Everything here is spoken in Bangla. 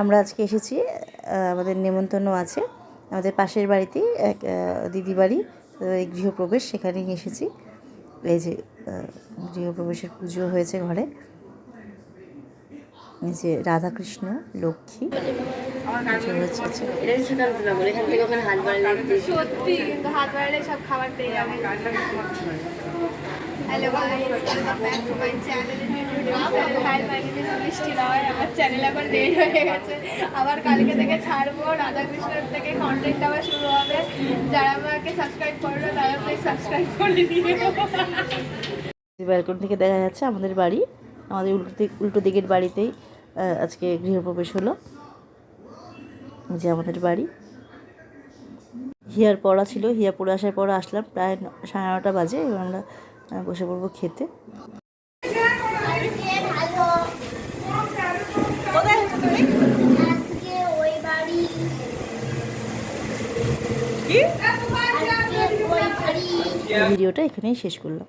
আমরা আজকে এসেছি, আমাদের নেমন্তন্ন আছে আমাদের পাশের বাড়িতেই, এক দিদি বাড়ি, এই গৃহপ্রবেশ, সেখানেই এসেছি। এই যে গৃহপ্রবেশের পুজো হয়েছে ঘরে, এই যে রাধাকৃষ্ণ লক্ষ্মী সত্যি, কিন্তু হাত বাড়ালে সব খাবার পেয়ে যাবে। Hello guys, welcome back to my channel. Hi, my name is Brishti Roy. আমার চ্যানেল আবার রেডি হয়ে গেছে, আবার কালকে থেকে ছাড়বো। রাধাকৃষ্ণের থেকে কন্টেন্ট আবার শুরু হবে। যারা আমাকে সাবস্ক্রাইব করলো তারা প্লিজ সাবস্ক্রাইব করে দিও। ব্যালকনি থেকে দেখা যাচ্ছে আমাদের বাড়ি, আমাদের উল্টো দিকের বাড়িতেই আজকে গৃহপ্রবেশ হলো। যে আমাদের বাড়ি, হিয়ার পড়া ছিল, হিয়া পড়ে আসার পর আসলাম, প্রায় 9:30 বাজে। এবার আমরা বসে পড়বো খেতে। ভিডিওটা এখানেই শেষ করলাম।